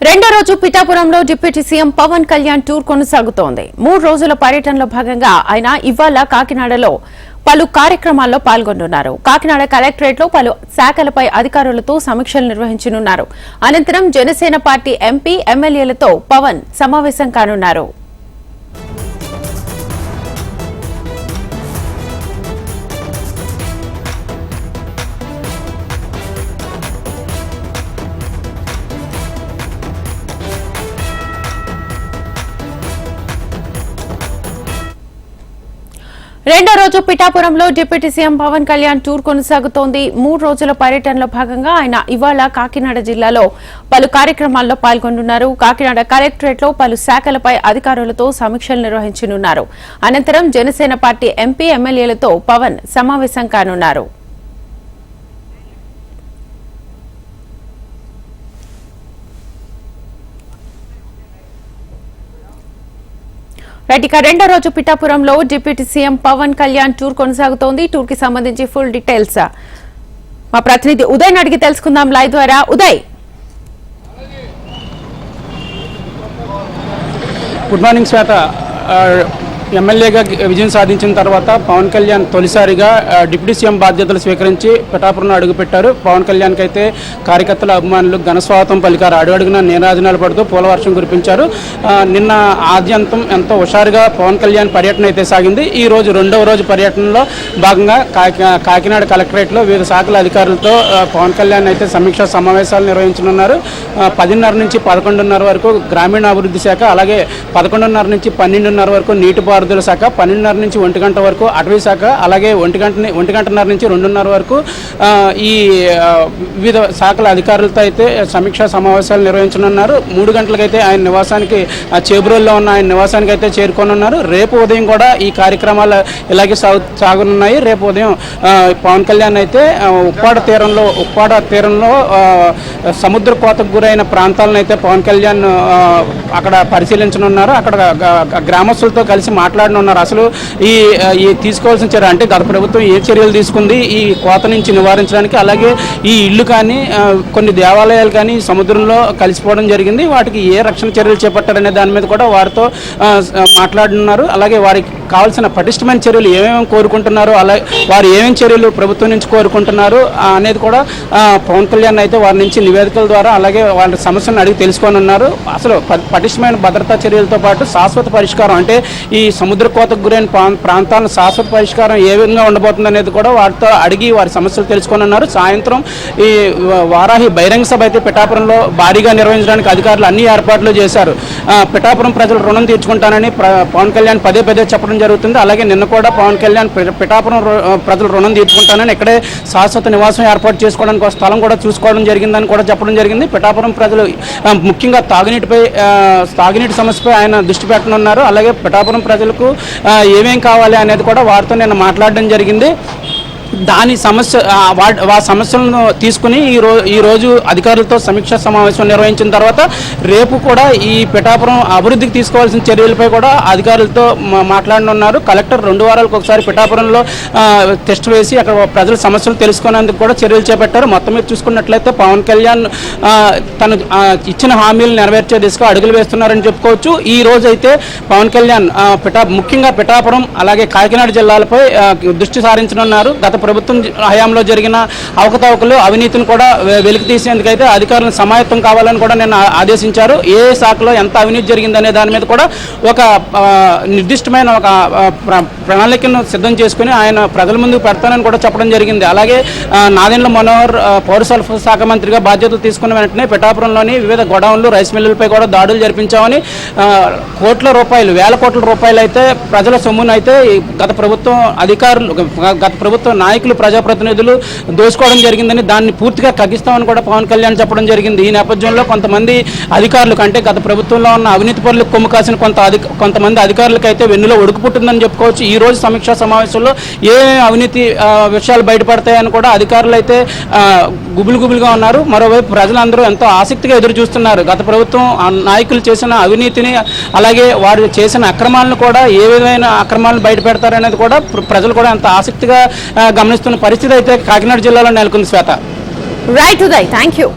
రెండో రోజు పిఠాపురంలో deputy CM Pawan Kalyan tour కొనసాగుతోంది. 3 రోజుల పర్యటనలో భాగంగా ఆయన ఇవాళ కాకినాడలో పలు కార్యక్రమాల్లో పాల్గొనున్నారు. కాకినాడ కలెక్టరేట్ లో పలు శాఖలపై అధికారులతో సమీక్షలు నిర్వహించనున్నారు. అనంతరం జనసేన పార్టీ ఎంపీ ఎమ్మెల్యేలతో పవన్ సమావేశం కానున్నారు. రెండో రోజు పిఠాపురంలో deputy CM Pawan Kalyan tour కొనసాగుతోంది. 3 రోజుల పర్యటనలో భాగంగా ఆయన ఇవాళ కాకినాడ జిల్లాలో పలు కార్యక్రమాల్లో పాల్గొనున్నారు. కాకినాడ కలెక్టరేట్ లో పలు శాఖలపై అధికారులతో సమీక్షలు నిర్వహించనున్నారు. అనంతరం జనసేన పార్టీ ఎంపీ ఎమ్మెల్యేలతో పవన్ సమావేశం కానున్నారు. ఇక రెండో రోజు పిఠాపురంలో deputy CM Pawan Kalyan tour కొనసాగుతోంది. టూర్ కి సంబంధించి ఫుల్ డీటెయిల్స్ మా ప్రతినిధి ఉదయ్ అడిగి తెలుసుకుందాం లైవ్ ద్వారా. ఉదయ్, గుడ్ మార్నింగ్ శ్వేత. ఎమ్మెల్యేగా విజయం సాధించిన తర్వాత పవన్ కళ్యాణ్ తొలిసారిగా డిప్యూటీ సీఎం బాధ్యతలు స్వీకరించి పిఠాపురంలో అడుగుపెట్టారు. పవన్ కళ్యాణ్కి అయితే కార్యకర్తల అభిమానులు ఘనస్వాగతం పలికారు. అడుగడుగున నీరాజనాలు పడుతూ పూలవర్షం కురిపించారు. నిన్న ఆద్యంతం ఎంతో హుషారుగా పవన్ కళ్యాణ్ పర్యటన అయితే సాగింది. ఈ రోజు రెండవ రోజు పర్యటనలో భాగంగా కాకినాడ కలెక్టరేట్లో వివిధ శాఖల అధికారులతో పవన్ కళ్యాణ్ అయితే సమీక్షా సమావేశాలు నిర్వహించనున్నారు. 10:30 నుంచి 11:30 వరకు గ్రామీణాభివృద్ధి శాఖ, అలాగే 11:30 నుంచి 12:30 వరకు నీటిపారుదల శాఖ, 12:30 నుంచి 1 గంట వరకు అటవీ శాఖ, అలాగే 1 గంటన్నర నుంచి 2:30 వరకు ఈ వివిధ శాఖల అధికారులతో అయితే సమీక్షా సమావేశాలు నిర్వహించనున్నారు. 3 గంటలకైతే ఆయన నివాసానికి, చేబ్రోల్లో ఉన్న ఆయన నివాసానికి అయితే చేరుకోనున్నారు. రేపు ఉదయం కూడా ఈ కార్యక్రమాలు ఇలాగే సాగనున్నాయి. రేపు ఉదయం పవన్ కళ్యాణ్ అయితే ఉప్పాడ తీరంలో సముద్ర కోతకు గురైన ప్రాంతాలను అయితే పవన్ కళ్యాణ్ అక్కడ పరిశీలించనున్నారు. అక్కడ గ్రామస్తులతో కలిసి మాట్లాడనున్నారు. అసలు ఈ తీసుకోవాల్సిన చర్య అంటే గత ప్రభుత్వం ఏ చర్యలు తీసుకుంది ఈ కోత నుంచి నివారించడానికి, అలాగే ఈ ఇళ్లు కానీ కొన్ని దేవాలయాలు కానీ సముద్రంలో కలిసిపోవడం జరిగింది, వాటికి ఏ రక్షణ చర్యలు చేపట్టారనే దాని మీద కూడా వారితో మాట్లాడనున్నారు. అలాగే వారికి కావాల్సిన పటిష్టమైన చర్యలు ఏమేమి కోరుకుంటున్నారు, అలాగే వారు ఏమేమి చర్యలు ప్రభుత్వం నుంచి కోరుకుంటున్నారు అనేది కూడా పవన్ కళ్యాణ్ అయితే వారి నుంచి నివేదికల ద్వారా అలాగే వాళ్ళ సమస్యలను అడిగి తెలుసుకోనున్నారు. అసలు పటిష్టమైన భద్రతా చర్యలతో పాటు శాశ్వత పరిష్కారం అంటే ఈ సముద్ర కోతకు గురైన ప్రాంతాలను శాశ్వత పరిష్కారం ఏ విధంగా ఉండబోతుంది అనేది కూడా వారితో అడిగి వారి సమస్యలు తెలుసుకోనున్నారు. సాయంత్రం ఈ వారాహి బహిరంగ సభ అయితే పిఠాపురంలో భారీగా నిర్వహించడానికి అధికారులు అన్ని ఏర్పాట్లు చేశారు. పిఠాపురం ప్రజలు రుణం తీర్చుకుంటానని పవన్ కళ్యాణ్ పదే చెప్పడం జరుగుతుంది. అలాగే నిన్న కూడా పవన్ కళ్యాణ్ పిఠాపురం ప్రజలు రుణం తీర్చుకుంటానని ఇక్కడే శాశ్వత నివాసం ఏర్పాటు చేసుకోవడానికి ఒక స్థలం కూడా చూసుకోవడం జరిగిందని కూడా చెప్పడం జరిగింది. పిఠాపురం ప్రజలు ముఖ్యంగా తాగునీటి సమస్యపై ఆయన దృష్టి పెట్టనున్నారు. అలాగే పిఠాపురం ప్రజలకు ఏమేం కావాలి అనేది కూడా వారితో నేను మాట్లాడడం జరిగింది. దాని సమస్యలను తీసుకుని ఈరోజు అధికారులతో సమీక్షా సమావేశం నిర్వహించిన తర్వాత రేపు కూడా ఈ పిఠాపురం అభివృద్ధికి తీసుకోవాల్సిన చర్యలపై కూడా అధికారులతో మాట్లాడనున్నారు. కలెక్టర్ 2 వారాలకు ఒకసారి పిఠాపురంలో టెస్ట్ వేసి అక్కడ ప్రజల సమస్యలు తెలుసుకునేందుకు కూడా చర్యలు చేపట్టారు. మొత్తం మీద చూసుకున్నట్లయితే పవన్ కళ్యాణ్ తను ఇచ్చిన హామీలు నెరవేర్చే దిశగా అడుగులు వేస్తున్నారని చెప్పుకోవచ్చు. ఈ రోజు అయితే పవన్ కళ్యాణ్ ముఖ్యంగా పిఠాపురం అలాగే కాకినాడ జిల్లాలపై దృష్టి సారించనున్నారు. గత ప్రభుత్వం హయాంలో జరిగిన అవకతవకలు, అవినీతిని కూడా వెలికి తీసేందుకైతే అధికారులను సమాయత్తం కావాలని కూడా నేను ఆదేశించారు. ఏ శాఖలో ఎంత అవినీతి జరిగిందనే దాని మీద కూడా ఒక నిర్దిష్టమైన ఒక ప్రణాళికను సిద్ధం చేసుకుని ఆయన ప్రజల ముందుకు పెడతానని కూడా చెప్పడం జరిగింది. అలాగే నాదెండ్ల మనోహర్ పౌర సరఫరా శాఖ మంత్రిగా బాధ్యతలు తీసుకున్న వెంటనే పిఠాపురంలోని వివిధ గోడౌన్లు, రైస్ మిల్లులపై కూడా దాడులు జరిపించామని వేల కోట్ల రూపాయలు అయితే ప్రజల సొమ్మును అయితే గత ప్రభుత్వం నాయకులు, ప్రజాప్రతినిధులు దోచుకోవడం జరిగిందని, దాన్ని పూర్తిగా తగ్గిస్తామని కూడా పవన్ కళ్యాణ్ చెప్పడం జరిగింది. ఈ నేపథ్యంలో కొంతమంది అధికారులకు, అంటే గత ప్రభుత్వంలో ఉన్న అవినీతి పరులకు కొమ్ము కాసిన కొంతమంది అధికారులకు అయితే వెన్నులో ఒడుకు పుట్టిందని చెప్పుకోవచ్చు. ఈ రోజు సమీక్షా సమావేశంలో ఏ అవినీతి విషయాలు బయటపడతాయని కూడా అధికారులు అయితే గుబులుగా ఉన్నారు. మరోవైపు ప్రజలందరూ ఎంతో ఆసక్తిగా ఎదురు చూస్తున్నారు. గత ప్రభుత్వం నాయకులు చేసిన అవినీతిని, అలాగే వారు చేసిన అక్రమాలను కూడా ఏ విధమైన అక్రమాలను బయట పెడతారనేది కూడా ప్రజలు కూడా ఎంతో ఆసక్తిగా గమనిస్తున్న పరిస్థితి అయితే కాకినాడ జిల్లాలో నెలకొంది. Shweta. Right Uday, thank you.